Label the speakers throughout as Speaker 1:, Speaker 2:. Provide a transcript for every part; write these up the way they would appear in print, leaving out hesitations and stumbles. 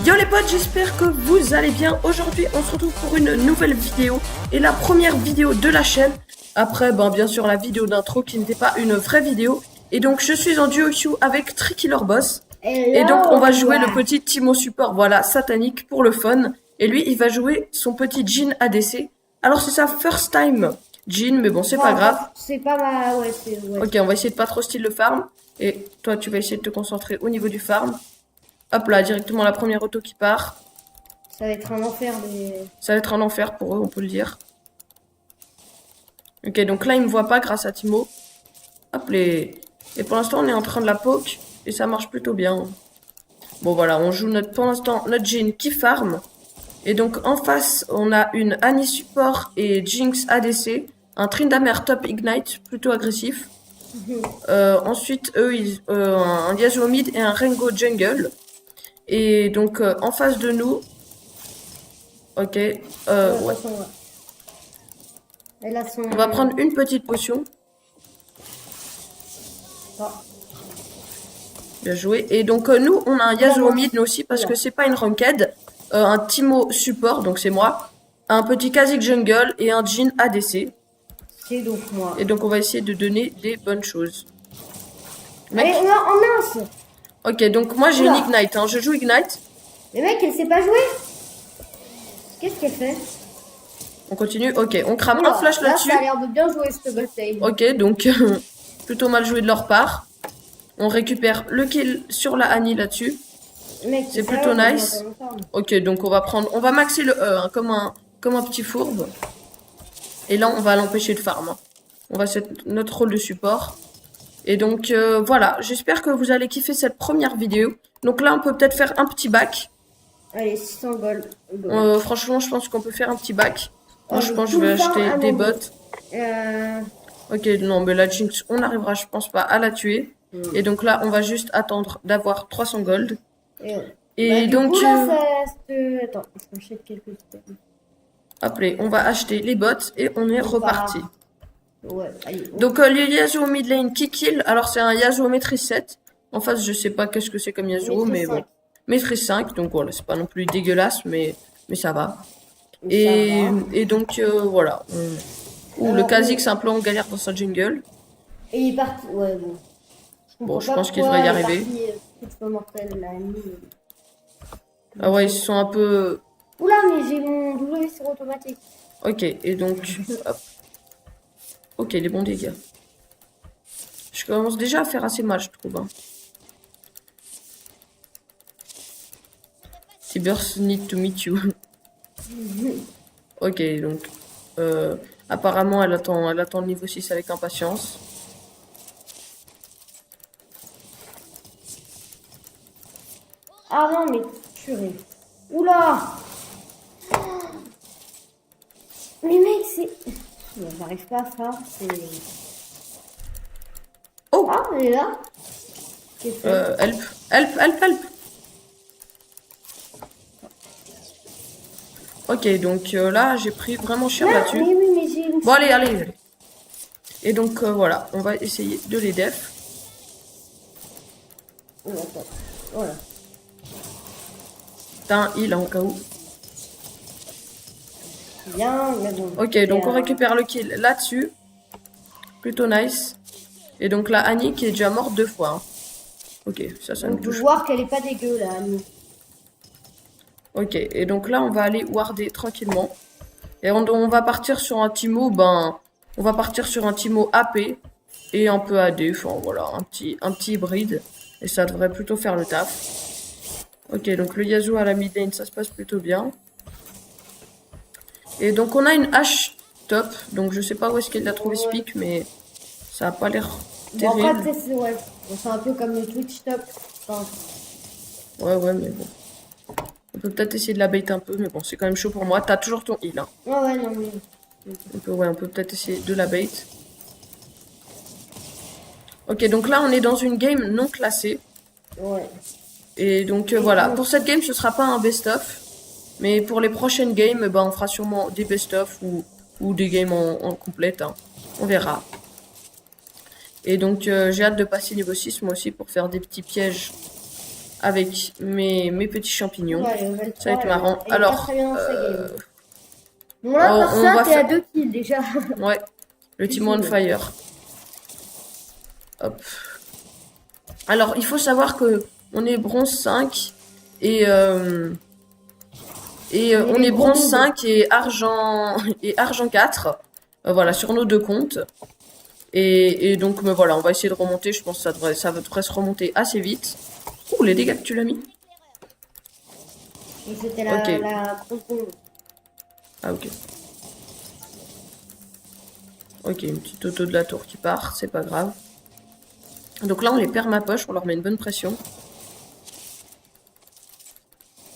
Speaker 1: Yo les potes, j'espère que vous allez bien. Aujourd'hui, on se retrouve pour une nouvelle vidéo et la première vidéo de la chaîne. Après, bien sûr, la vidéo d'intro qui n'était pas une vraie vidéo. Et donc, je suis en duo queue avec Trickiller Boss. Et donc, on va jouer le petit Timo support, voilà, satanique pour le fun. Et lui, il va jouer son petit Jhin ADC. Alors, c'est sa first time Jhin, mais bon, c'est pas grave.
Speaker 2: C'est pas ma... Ouais, c'est... Ouais.
Speaker 1: Ok, on va essayer de pas trop style le farm. Et toi, tu vas essayer de te concentrer au niveau du farm. Hop là, directement la première auto qui part.
Speaker 2: Ça va être un enfer
Speaker 1: Ça va être un enfer pour eux, on peut le dire. Ok, donc là, ils me voient pas grâce à Timo. Hop les... Et pour l'instant, on est en train de la poke. Et ça marche plutôt bien. Bon, voilà, on joue pour l'instant notre Jhin qui farm. Et donc, en face, on a une Annie support et Jinx ADC. Un Tryndamere top ignite, plutôt agressif. Ensuite, eux, un Yasuo mid et un Rengo jungle. Et donc, en face de nous... Ok, ouais.
Speaker 2: Elle a son...
Speaker 1: On va prendre une petite potion.
Speaker 2: Oh.
Speaker 1: Bien joué. Et donc, nous, on a un Yasuo mid, nous aussi, parce que c'est pas une ranked. Un Timo support, donc c'est moi. Un petit Kha'Zix jungle et un Jhin ADC.
Speaker 2: C'est donc moi.
Speaker 1: Et donc, on va essayer de donner des bonnes choses.
Speaker 2: Mec. Allez, en mince.
Speaker 1: Ok, donc moi, j'ai une Ignite. Hein. Je joue Ignite.
Speaker 2: Mais mec, elle sait pas jouer. Qu'est-ce qu'elle fait?
Speaker 1: On continue. Ok, on crame un flash là-dessus.
Speaker 2: Ça a l'air de bien jouer, ce double save.
Speaker 1: Ok, donc plutôt mal joué de leur part. On récupère le kill sur la Annie là-dessus. C'est plutôt nice. Ok, donc on va maxer le E hein, comme un petit fourbe. Et là, on va l'empêcher de farm. Hein. On va faire notre rôle de support. Et donc voilà, j'espère que vous allez kiffer cette première vidéo. Donc là, on peut peut-être faire un petit back.
Speaker 2: Allez, 600 gold.
Speaker 1: Franchement, je pense qu'on peut faire un petit back. Moi, je pense que je vais acheter des bots. Ok, non, mais la Jinx, on n'arrivera, je pense pas, à la tuer. Et donc là, on va juste attendre d'avoir 300 gold. Et donc...
Speaker 2: Coup, là, attends, je m'achète quelques items.
Speaker 1: Hop, on va acheter les bots et on est reparti.
Speaker 2: Ouais, allez,
Speaker 1: donc le Yasuo mid lane qui kill, alors c'est un Yasuo maîtrise 7. En face, je sais pas qu'est-ce que c'est comme Yasuo, mais bon. Maîtrise 5, donc voilà, c'est pas non plus dégueulasse, mais ça va. Et donc voilà. Le Kha'Zix un peu en galère dans sa jungle.
Speaker 2: Et il est parti, ouais, bon.
Speaker 1: Bon, je pense qu'il devrait y arriver. Ah ouais, ils sont un peu...
Speaker 2: Oula, mais j'ai mon W sur automatique.
Speaker 1: Ok, et donc... hop. Ok, les bons dégâts. Je commence déjà à faire assez mal, je trouve. Hein. Tibers need to meet you. Ok, donc... apparemment, elle attend le niveau 6 avec impatience.
Speaker 2: Ah non, mais purée. Oula! Mais mec, c'est... J'arrive pas à faire, c'est...
Speaker 1: Oh!
Speaker 2: Ah, elle est là?
Speaker 1: Help! Ok, donc là, j'ai pris vraiment cher là-dessus.
Speaker 2: Mais oui, mais j'ai...
Speaker 1: Bon, allez. Et donc, voilà, on va essayer de les def.
Speaker 2: Voilà.
Speaker 1: T'as un heal, hein, au cas où.
Speaker 2: Bien, mais bon.
Speaker 1: Ok, donc on récupère le kill là-dessus. Plutôt nice. Et donc là, Annie qui est déjà morte 2 fois. Hein. Ok, ça me touche.
Speaker 2: Voir qu'elle est pas dégueu, là, Annie.
Speaker 1: Ok, et donc là, on va aller warder tranquillement. Et on va partir sur un Timo, on va partir sur un Timo AP et un peu AD. Enfin, voilà, un petit hybride. Et ça devrait plutôt faire le taf. Ok, donc le Yasuo à la mid lane, ça se passe plutôt bien. Et donc on a une hache top, donc je sais pas où est-ce qu'elle a trouvé ce pic, mais ça a pas l'air terrible.
Speaker 2: Bon, après, c'est un peu comme le Twitch top. Enfin...
Speaker 1: Ouais, mais bon. On peut peut-être essayer de la bait un peu, mais bon, c'est quand même chaud pour moi. T'as toujours ton heal, hein.
Speaker 2: Ouais, non, mais...
Speaker 1: On peut peut-être essayer de la bait. Ok, donc là, on est dans une game non classée.
Speaker 2: Ouais.
Speaker 1: Et donc, voilà. Pour cette game, ce sera pas un best-of. Mais pour les prochaines games, on fera sûrement des best-of ou des games en complète. Hein. On verra. Et donc, j'ai hâte de passer niveau 6, moi aussi, pour faire des petits pièges avec mes petits champignons.
Speaker 2: Ouais, level
Speaker 1: Ça va être
Speaker 2: 3,
Speaker 1: marrant.
Speaker 2: elle est pas
Speaker 1: Alors,
Speaker 2: très bien dans sa game. Bon, là, par
Speaker 1: on
Speaker 2: ça,
Speaker 1: va
Speaker 2: t'es à
Speaker 1: faire-
Speaker 2: 2 kills déjà.
Speaker 1: ouais, le team on fire. Hop. Alors, il faut savoir que on est bronze 5 et on
Speaker 2: les
Speaker 1: est bronze
Speaker 2: bronzes.
Speaker 1: 5 et argent 4. Voilà, sur nos deux comptes. Et donc, mais voilà, on va essayer de remonter. Je pense que ça devrait se remonter assez vite. Ouh, les dégâts que tu l'as mis.
Speaker 2: Et c'était la,
Speaker 1: Ok.
Speaker 2: la grosse bombe.
Speaker 1: Ah, ok. Ok, une petite auto de la tour qui part, c'est pas grave. Donc là, on les perd ma poche, on leur met une bonne pression.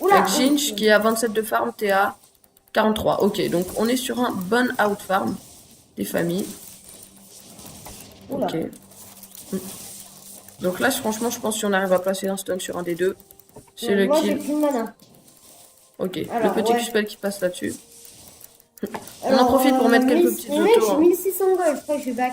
Speaker 2: Oula,
Speaker 1: Avec Ginch qui est à 27 de farm, t'es à 43. Ok, donc on est sur un bon out farm des familles.
Speaker 2: Oula.
Speaker 1: Ok. Donc là, franchement, je pense que si on arrive à placer un stun sur un des deux, c'est le
Speaker 2: moi, j'ai
Speaker 1: kill.
Speaker 2: plus de mana.
Speaker 1: Ok,
Speaker 2: Alors,
Speaker 1: le petit
Speaker 2: ouais.
Speaker 1: Q-spell qui passe là-dessus. On
Speaker 2: Alors,
Speaker 1: en profite pour mettre quelques petites
Speaker 2: mec,
Speaker 1: autos.
Speaker 2: j'ai
Speaker 1: Hein.
Speaker 2: 1600 gold, je crois que je vais back.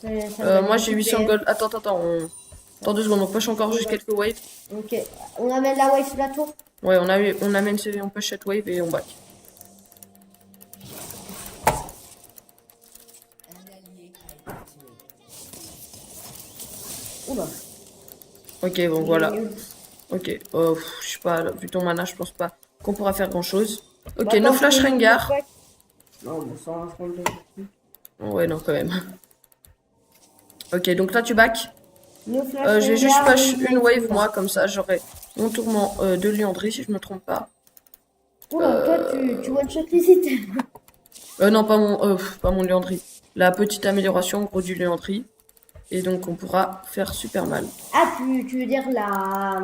Speaker 2: Ça me donne
Speaker 1: Moi,
Speaker 2: un
Speaker 1: j'ai
Speaker 2: petit
Speaker 1: 800
Speaker 2: PF.
Speaker 1: gold. Attends. Attends 2 secondes, on push encore juste quelques waves.
Speaker 2: Ok, on amène la wave sur la tour.
Speaker 1: Ouais, on amène on push cette wave et on back.
Speaker 2: Oula.
Speaker 1: Ok, bon, voilà. Ok, je sais pas, vu ton mana, je pense pas qu'on pourra faire grand chose. Ok,
Speaker 2: Bah,
Speaker 1: no
Speaker 2: attends,
Speaker 1: flash
Speaker 2: je peux
Speaker 1: Rengar.
Speaker 2: back. Non, mais 132.
Speaker 1: Ouais, non, quand même. Ok, donc là, tu back.
Speaker 2: No flash
Speaker 1: Je vais juste
Speaker 2: Rengar,
Speaker 1: push
Speaker 2: Midnight
Speaker 1: une wave,
Speaker 2: Rengar.
Speaker 1: moi, comme ça, j'aurai mon tourment de Liandry, si je me trompe pas.
Speaker 2: Oula, toi, tu one-shot les items.
Speaker 1: Non, pas mon Liandry. La petite amélioration, gros, du Liandry. Et donc, on pourra faire super mal.
Speaker 2: Ah, tu veux dire la...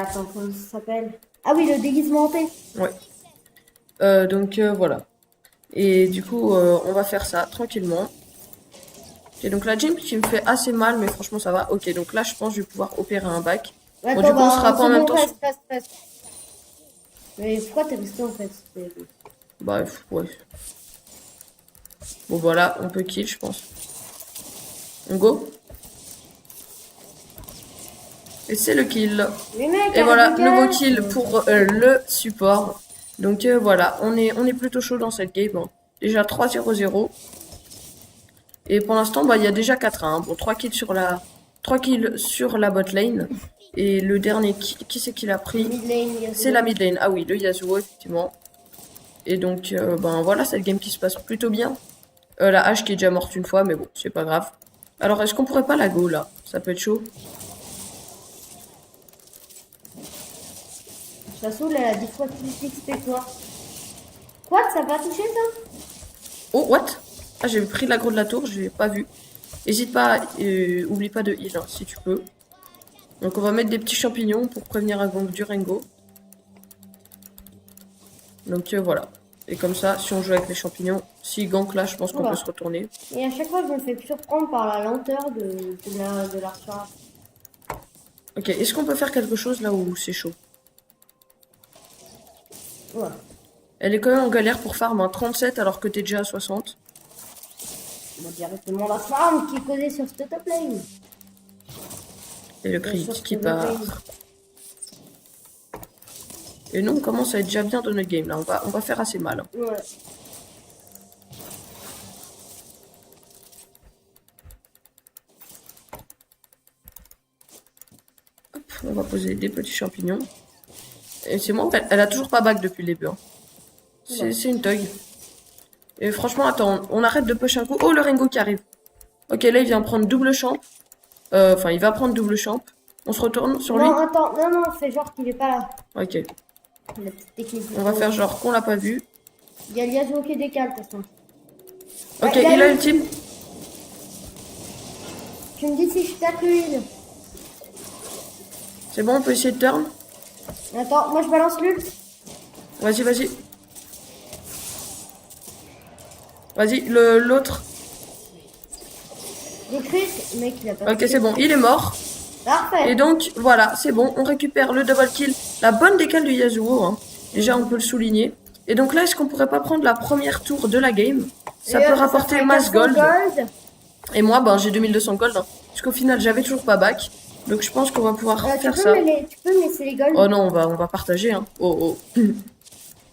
Speaker 2: comment ça s'appelle? Ah oui, le déguisement hanté.
Speaker 1: Ouais. Donc, voilà. Et du coup, on va faire ça tranquillement. Ok, donc la gym qui me fait assez mal, mais franchement, ça va. Ok, donc là, je pense que je vais pouvoir opérer un back. Bon,
Speaker 2: Attends,
Speaker 1: du coup, on
Speaker 2: bah,
Speaker 1: sera pas en
Speaker 2: c'est
Speaker 1: même
Speaker 2: bon,
Speaker 1: temps.
Speaker 2: reste. Mais pourquoi t'es resté en fait?
Speaker 1: Bref, ouais. Bon, voilà, on peut kill, je pense. On go. Et c'est le kill.
Speaker 2: Mais mec,
Speaker 1: Et voilà,
Speaker 2: arrête de
Speaker 1: nouveau
Speaker 2: gaz.
Speaker 1: kill pour le support. Donc voilà, on est plutôt chaud dans cette game. Hein. Déjà 3-0-0. Et pour l'instant, bah il y a déjà 4-1. Hein. Bon, 3 kills sur la bot lane. Et le dernier, qui c'est qui l'a pris?
Speaker 2: Mid lane, Yasuo.
Speaker 1: C'est la mid lane. Ah oui, le Yasuo, effectivement. Et donc, ben voilà, cette game qui se passe plutôt bien. La hache qui est déjà morte une fois, mais bon, c'est pas grave. Alors, est-ce qu'on pourrait pas la go, là? Ça peut être chaud.
Speaker 2: Yasuo, elle a 10 fois plus d'XP que toi. Quoi? Ça va toucher ça?
Speaker 1: Oh, what? Ah, j'ai pris l'aggro de la tour, j'ai pas vu. Hésite pas, oublie pas de heal, hein, si tu peux. Donc, on va mettre des petits champignons pour prévenir un gank du Rengo. Donc, voilà. Et comme ça, si on joue avec les champignons, si gank là, je pense qu'on
Speaker 2: Oula.
Speaker 1: peut se retourner.
Speaker 2: Et à chaque fois, je me fais surprendre par la lenteur de la recharge.
Speaker 1: Ok, est-ce qu'on peut faire quelque chose là où c'est chaud?
Speaker 2: Ouais.
Speaker 1: Elle est quand même en galère pour farm, hein, 37 alors que t'es déjà à 60.
Speaker 2: On va directement la farm qui est posée sur cette top lane.
Speaker 1: Et le
Speaker 2: Bien
Speaker 1: crit
Speaker 2: sûr
Speaker 1: qui
Speaker 2: que
Speaker 1: part.
Speaker 2: lane.
Speaker 1: Et nous, on commence à être déjà bien dans notre game là. On va faire assez mal. Hein.
Speaker 2: Ouais.
Speaker 1: Hop, on va poser des petits champignons. Et c'est moi, elle a toujours pas back depuis le début. Hein. C'est une thug. Et franchement, attends, on arrête de push un coup. Oh, le Rengo qui arrive. Ok, là, il vient prendre double champ. Enfin, il va prendre double champ. On se retourne sur lui.
Speaker 2: Non, attends, non, fais genre qu'il est pas là.
Speaker 1: Ok,
Speaker 2: La petite technique.
Speaker 1: on va faire genre qu'on l'a pas vu.
Speaker 2: Il y a Yasuo qui décale, de toute façon.
Speaker 1: Ok,
Speaker 2: Ouais,
Speaker 1: il a ultime.
Speaker 2: Tu me dis si je tape le heal.
Speaker 1: C'est bon, on peut essayer de turn.
Speaker 2: Attends, moi je balance l'ult.
Speaker 1: Vas-y, vas-y. Vas-y, l'autre.
Speaker 2: Le crit, mec, il a pas.
Speaker 1: Ok, c'est bon, il est mort.
Speaker 2: Parfait.
Speaker 1: Et donc, voilà, c'est bon, on récupère le double kill. La bonne décale du Yasuo, hein. Déjà, on peut le souligner. Et donc là, est-ce qu'on pourrait pas prendre la première tour de la game? Ça
Speaker 2: Et
Speaker 1: peut
Speaker 2: hop,
Speaker 1: rapporter
Speaker 2: fait
Speaker 1: masse
Speaker 2: 400
Speaker 1: gold. Et moi, ben, j'ai 2200 gold. Hein. Parce qu'au final, j'avais toujours pas back. Donc je pense qu'on va pouvoir
Speaker 2: Tu
Speaker 1: faire
Speaker 2: peux
Speaker 1: ça.
Speaker 2: tu peux me laisser les golds?
Speaker 1: Oh non, on va partager, hein. Oh, oh.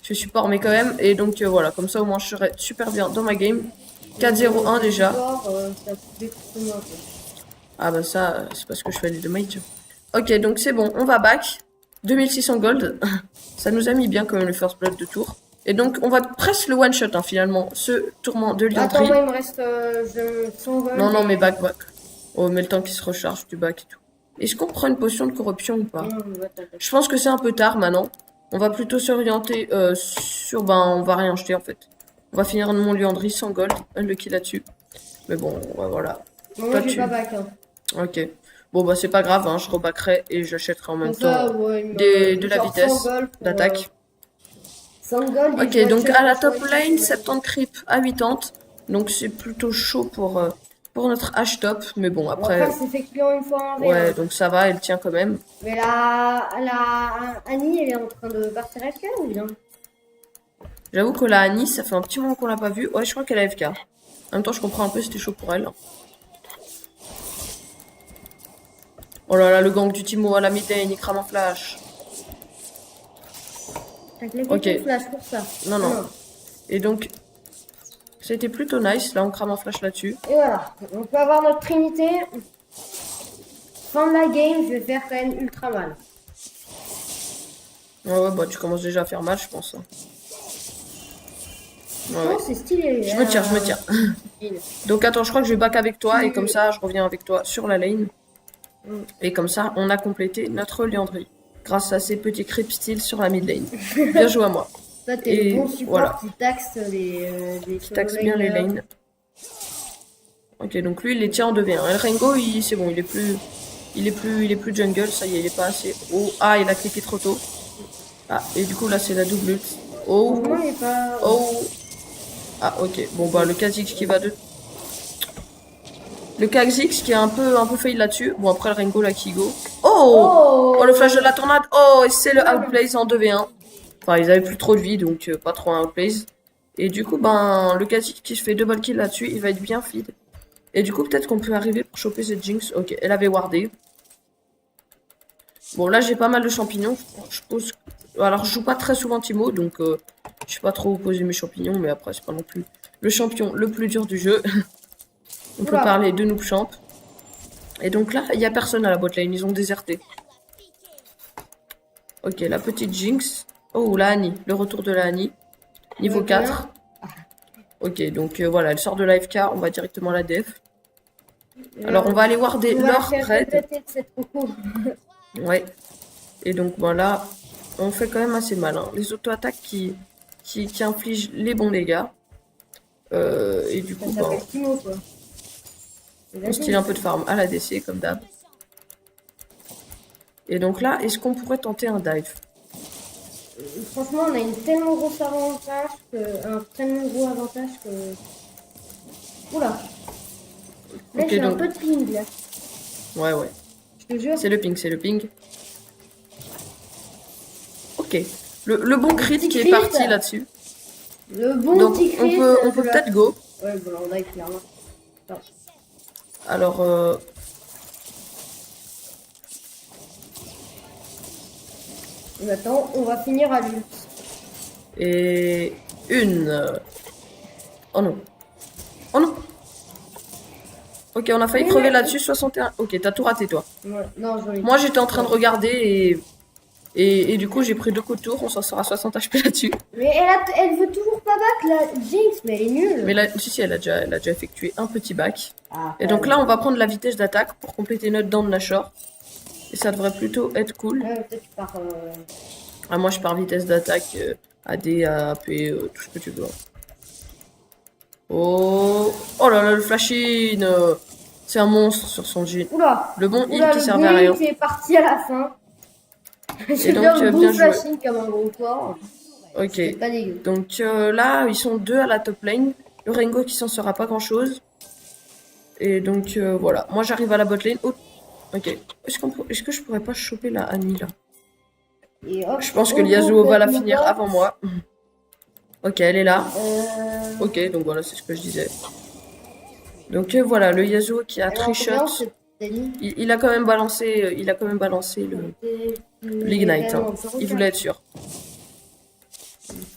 Speaker 1: Je support, mais quand même. Et donc voilà, comme ça au moins je serai super bien dans ma game. 4-0-1 déjà.
Speaker 2: Ça fait pour moi, quoi.
Speaker 1: Ah bah ça, c'est parce que je fais du damage. Ok, donc c'est bon, on va back. 2600 gold. Ça nous a mis bien quand même le first blood de tour. Et donc on va presque le one shot hein, finalement, ce tourment de
Speaker 2: Attends,
Speaker 1: Liandry.
Speaker 2: moi il me reste 100 golds.
Speaker 1: Non, non, mais back. Oh, mais le temps qu'il se recharge, tu back et tout. Est-ce qu'on prend une potion de corruption ou pas? Je pense que c'est un peu tard maintenant. On va plutôt s'orienter sur... Ben, on va rien jeter en fait. On va finir mon Liandry sans gold. Unlucky là-dessus. Mais bon, ouais, voilà.
Speaker 2: Non, moi j'ai pas back. Hein.
Speaker 1: Ok. Bon, bah c'est pas grave, hein, je rebackerai et j'achèterai en même
Speaker 2: Comme ça,
Speaker 1: temps
Speaker 2: ouais,
Speaker 1: de la vitesse
Speaker 2: 100 gold pour,
Speaker 1: d'attaque.
Speaker 2: 100 gold.
Speaker 1: Ok, donc à la top lane, 70 creep à 80. Donc c'est plutôt chaud pour notre H top. Mais bon, après...
Speaker 2: Après, c'est fait client une fois en
Speaker 1: Ouais, donc ça va, elle tient quand même.
Speaker 2: Mais la Annie, elle est en train de partir FK ou bien?
Speaker 1: J'avoue que la Annie, ça fait un petit moment qu'on l'a pas vue. Ouais, je crois qu'elle est AFK. En même temps, je comprends un peu, c'était chaud pour elle. Oh là là, le gang du Timo à la mid-lane, il crame en flash.
Speaker 2: T'as claqué
Speaker 1: Ok.
Speaker 2: ton flash pour ça.
Speaker 1: Non, non. Et donc, c'était plutôt nice. Là, on crame en flash là-dessus.
Speaker 2: Et voilà, on peut avoir notre trinité. Fin de la game, je vais faire quand même ultra mal.
Speaker 1: Ouais, bah tu commences déjà à faire mal, je pense. Ouais, ouais.
Speaker 2: C'est stylé.
Speaker 1: Je me tiens. Donc attends, je crois que je vais back avec toi et comme ça, je reviens avec toi sur la lane. Et comme ça, on a complété notre Liandry. Grâce à ces petits creep steals sur la mid lane. Bien joué à moi.
Speaker 2: Toi, t'es le bon support
Speaker 1: voilà.
Speaker 2: qui taxe les
Speaker 1: Qui taxe bien les lanes. Ok, donc lui, il les tient en 2v1. El Rengo, c'est bon, il est plus jungle, ça y est, il est pas assez. Oh, ah, il a cliqué trop tôt. Ah, et du coup, là, c'est la double ult. Oh, oh. Ah, ok. Bon, bah, le Kha'Zix qui va de... Le Kha'Zix qui est un peu fail là-dessus. Bon, après, le Rengo, là, qui go. Oh, oh, le flash de la tornade. Oh, et c'est le outplays en 2v1. Enfin, ils avaient plus trop de vie, donc pas trop un outplays. Et du coup, ben, le Kha'Zix qui se fait double kill là-dessus, il va être bien feed. Et du coup, peut-être qu'on peut arriver pour choper cette Jinx. Ok, elle avait wardé. Bon, là, j'ai pas mal de champignons. Je pose... Alors, je joue pas très souvent Timo, donc je sais pas trop où poser mes champignons, mais après, c'est pas non plus le champion le plus dur du jeu. On peut parler de noob champ. Et donc là, il y a personne à la botlane, ils ont déserté. Ok, la petite Jinx. Oh, la Annie, le retour de la Annie. Niveau 4. Ok, donc voilà, elle sort de l'AFK, on va directement la def. Alors, on va aller warder leur raid. Ouais. Et donc voilà, on fait quand même assez mal. Hein. Les auto-attaques qui infligent les bons dégâts. Et du coup, bah, on style un peu de farm à la DC comme d'hab. Et donc là, est-ce qu'on pourrait tenter un dive?
Speaker 2: Franchement, on a un tellement gros avantage que... Oula. Là,
Speaker 1: Ok,
Speaker 2: j'ai
Speaker 1: donc...
Speaker 2: un peu de ping là.
Speaker 1: Ouais, ouais.
Speaker 2: Je te jure.
Speaker 1: C'est le ping, c'est le ping. Ok. Le bon crit qui est parti là-dessus.
Speaker 2: Le bon
Speaker 1: donc,
Speaker 2: petit crit.
Speaker 1: on peut peut-être go.
Speaker 2: Ouais, bon, on dive clairement. Non.
Speaker 1: Alors...
Speaker 2: Maintenant, on va finir à l'ult.
Speaker 1: Et... Une... Oh non. Oh non. Ok, on a failli crever là-dessus, 61. Ok, t'as tout raté, toi.
Speaker 2: Ouais, non,
Speaker 1: moi, j'étais en train de regarder et du coup, j'ai pris 2 coups de tour. On s'en sort à 60 HP là-dessus.
Speaker 2: Mais elle veut toujours pas back, la Jinx, mais elle est nulle.
Speaker 1: Mais là, si, elle a déjà effectué un petit back. Et donc là, on va prendre la vitesse d'attaque pour compléter notre down Nashor. Et ça devrait plutôt être cool.
Speaker 2: Ouais, peut-être tu pars...
Speaker 1: Ah, moi, je pars vitesse d'attaque, AD, AP, tout ce que tu veux. Oh là là, le flash-in. C'est un monstre sur son jean.
Speaker 2: Oula.
Speaker 1: Le bon heal qui servait à rien.
Speaker 2: C'est parti à la fin.
Speaker 1: Et donc, bien joué.
Speaker 2: Comme un gros porc.
Speaker 1: Ok. Donc là, ils sont 2 à la top lane. Le Rengo qui s'en sera pas grand-chose. Et donc, voilà. Moi, j'arrive à la bot lane. Oh. Ok. Est-ce que je pourrais pas choper la Annie, là? Je pense que Yasuo va la finir avant moi. Ok, elle est là. Ok, donc voilà, c'est ce que je disais. Donc voilà, le Yasuo qui a trichot.
Speaker 2: Danny.
Speaker 1: Il a quand même balancé, l'Ignite. Hein. Il voulait être sûr.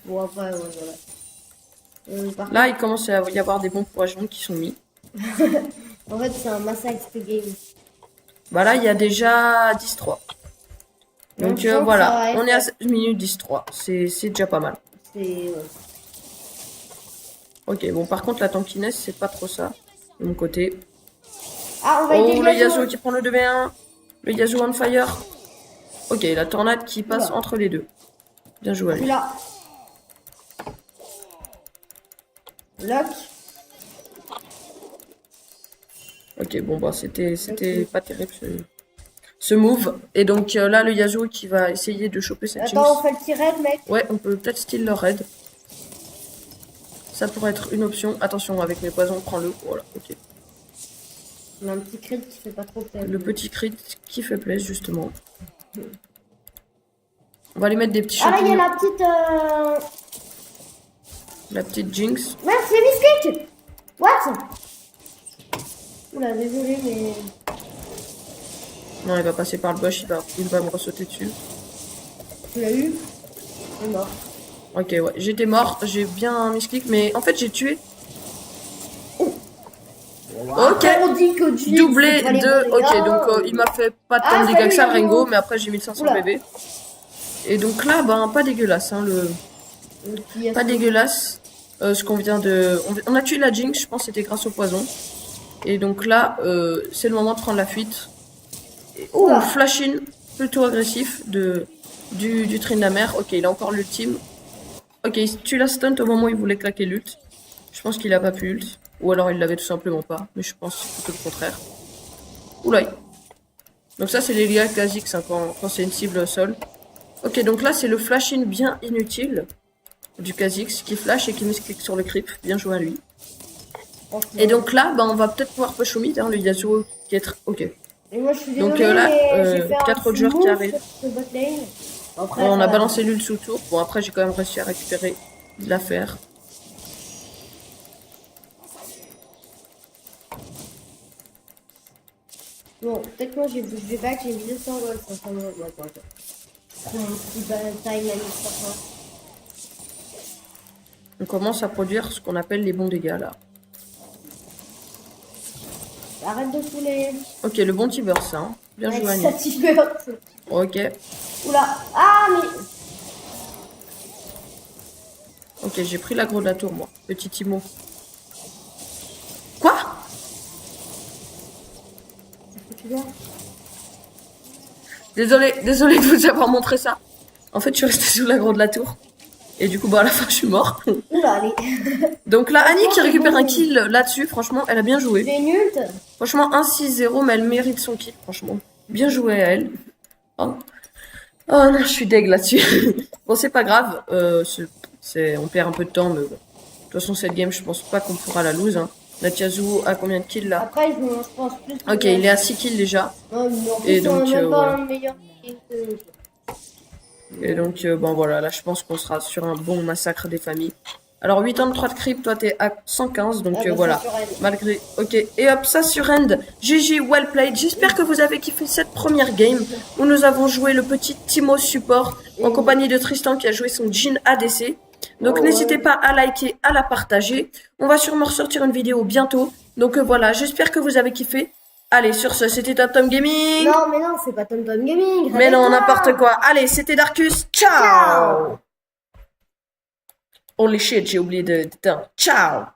Speaker 2: Bon, après, ouais, voilà. Par
Speaker 1: Là, il commence à y avoir des bons poisons qui sont mis.
Speaker 2: En fait, c'est un massacre cette game.
Speaker 1: Bah là, il y a déjà 10-3. Donc
Speaker 2: Donc, ça
Speaker 1: voilà,
Speaker 2: va
Speaker 1: on est à
Speaker 2: être-
Speaker 1: 16 minutes 10-3. C'est déjà pas mal.
Speaker 2: C'est. Ouais.
Speaker 1: Ok, bon, par contre, la tankiness, c'est pas trop ça. De mon côté.
Speaker 2: Ah, on va aider
Speaker 1: Oh,
Speaker 2: le
Speaker 1: le
Speaker 2: Yasuo.
Speaker 1: Yasuo qui prend le 2v1. Le Yasuo on fire. Ok, la tornade qui passe
Speaker 2: Oula.
Speaker 1: entre les deux. Bien joué à
Speaker 2: Je suis
Speaker 1: lui.
Speaker 2: là. Lock.
Speaker 1: Ok, bon, bah, c'était pas terrible ce move. Et donc là, le Yasuo qui va essayer de choper cette
Speaker 2: Attends, on
Speaker 1: Jinx.
Speaker 2: fait le tirette, mec.
Speaker 1: Ouais, on peut peut-être steal leur raid. Ça pourrait être une option. Attention, avec mes poisons, prends-le. Voilà, ok.
Speaker 2: On a un petit crit qui fait pas trop plaisir.
Speaker 1: Le petit crit qui fait plaisir, justement. On va lui mettre des petits
Speaker 2: Ah là, il y a
Speaker 1: champignons.
Speaker 2: la petite.
Speaker 1: La petite Jinx.
Speaker 2: Ouais, c'est Biscuit. What? Oula, désolé, mais.
Speaker 1: Non, il va passer par le bush, il va me ressauter dessus.
Speaker 2: Tu l'as eu? Il est mort.
Speaker 1: Ok, ouais, j'étais mort, j'ai bien misclick, mais en fait j'ai tué. Ok,
Speaker 2: On dit que tu
Speaker 1: doublé
Speaker 2: c'est pas les
Speaker 1: de.
Speaker 2: bons
Speaker 1: Ok,
Speaker 2: dégâts.
Speaker 1: donc il m'a fait pas tant
Speaker 2: Ah,
Speaker 1: de dégâts que ça,
Speaker 2: salut,
Speaker 1: le Rengo,
Speaker 2: Rengo.
Speaker 1: mais après j'ai 1500
Speaker 2: Oula.
Speaker 1: PV. Et donc là, ben, pas dégueulasse, hein, pas dégueulasse. Ce qu'on vient de. On a tué la Jinx, je pense que c'était grâce au poison. Et donc là, c'est le moment de prendre la fuite. Oh,
Speaker 2: Oula.
Speaker 1: flash in, plutôt agressif du train de la mer. Ok, il a encore l'ultime. Ok, tu l'as stunt au moment où il voulait claquer l'ult. Je pense qu'il a pas pu ult. Ou alors il l'avait tout simplement pas. Mais je pense plutôt le contraire. Oula. Donc ça c'est les dégâts classiques hein, quand c'est une cible au sol. Ok, donc là c'est le flash in bien inutile du Kha'Zix qui flash et qui misclick sur le creep. Bien joué à lui. Et donc là, bah, on va peut-être pouvoir push au mid, hein, le Yasuo qui est... Ok.
Speaker 2: Et moi, je suis
Speaker 1: Donc,
Speaker 2: désolé,
Speaker 1: là,
Speaker 2: mais j'ai fait un
Speaker 1: 4 autres joueurs
Speaker 2: move
Speaker 1: qui arrivent.
Speaker 2: sur ce bot lane. Après,
Speaker 1: On
Speaker 2: ça
Speaker 1: a
Speaker 2: va.
Speaker 1: balancé l'ult sous tour. Bon, après, j'ai quand même réussi à récupérer l'affaire.
Speaker 2: Bon, peut-être moi, je vais back, j'ai 200 gold, 500 gold. Ouais, attends. Prends mon petit time à 1500.
Speaker 1: On commence à produire ce qu'on appelle les bons dégâts, là.
Speaker 2: Arrête de fouler.
Speaker 1: Ok, le bon Tiber, ça. Hein. Bien joué, Annie.
Speaker 2: Satisfait.
Speaker 1: Ok.
Speaker 2: Oula. Ah, mais.
Speaker 1: Ok, j'ai pris l'aggro de la tour, moi. Petit Timo. Quoi?
Speaker 2: Tu vois?
Speaker 1: Désolé de vous avoir montré ça. En fait, je suis restée sous l'aggro de la tour. Et du coup, bah, à la fin, je suis mort.
Speaker 2: Oula, allez.
Speaker 1: Donc là, Annie qui récupère un kill là-dessus, franchement, elle a bien joué.
Speaker 2: J'ai une ult.
Speaker 1: Franchement, 1-6-0, mais elle mérite son kill, franchement. Bien joué à elle. Oh, oh non, je suis deg là-dessus. Bon, c'est pas grave. On perd un peu de temps, mais bon. De toute façon, cette game, je pense pas qu'on pourra la lose. Hein. Notre Yasuo a combien de kills là?
Speaker 2: Après, je pense plus.
Speaker 1: Ok, il est à 6 kills déjà.
Speaker 2: Non, mais en plus,
Speaker 1: Et donc,
Speaker 2: on a même pas
Speaker 1: voilà.
Speaker 2: un meilleur kill que.
Speaker 1: Et donc, bon voilà, là, je pense qu'on sera sur un bon massacre des familles. Alors, 83 de creep, toi, t'es à 115, donc
Speaker 2: Ah, bah,
Speaker 1: voilà.
Speaker 2: ça sur elle.
Speaker 1: Malgré... Ok, et hop, ça sur End. GG, well played. J'espère que vous avez kiffé cette première game où nous avons joué le petit Timo support en compagnie de Tristan qui a joué son Jhin ADC. Donc,
Speaker 2: Oh,
Speaker 1: n'hésitez
Speaker 2: ouais.
Speaker 1: pas à liker, à la partager. On va sûrement ressortir une vidéo bientôt. Donc, voilà, j'espère que vous avez kiffé. Allez, sur ce, c'était Tom Tom Gaming.
Speaker 2: Non, mais non, c'est pas Tom Tom Gaming.
Speaker 1: Mais non,
Speaker 2: Réveille-toi.
Speaker 1: n'importe quoi. Allez, c'était Darkus. Ciao.
Speaker 2: Ciao.
Speaker 1: Holy shit, j'ai oublié de... Ciao.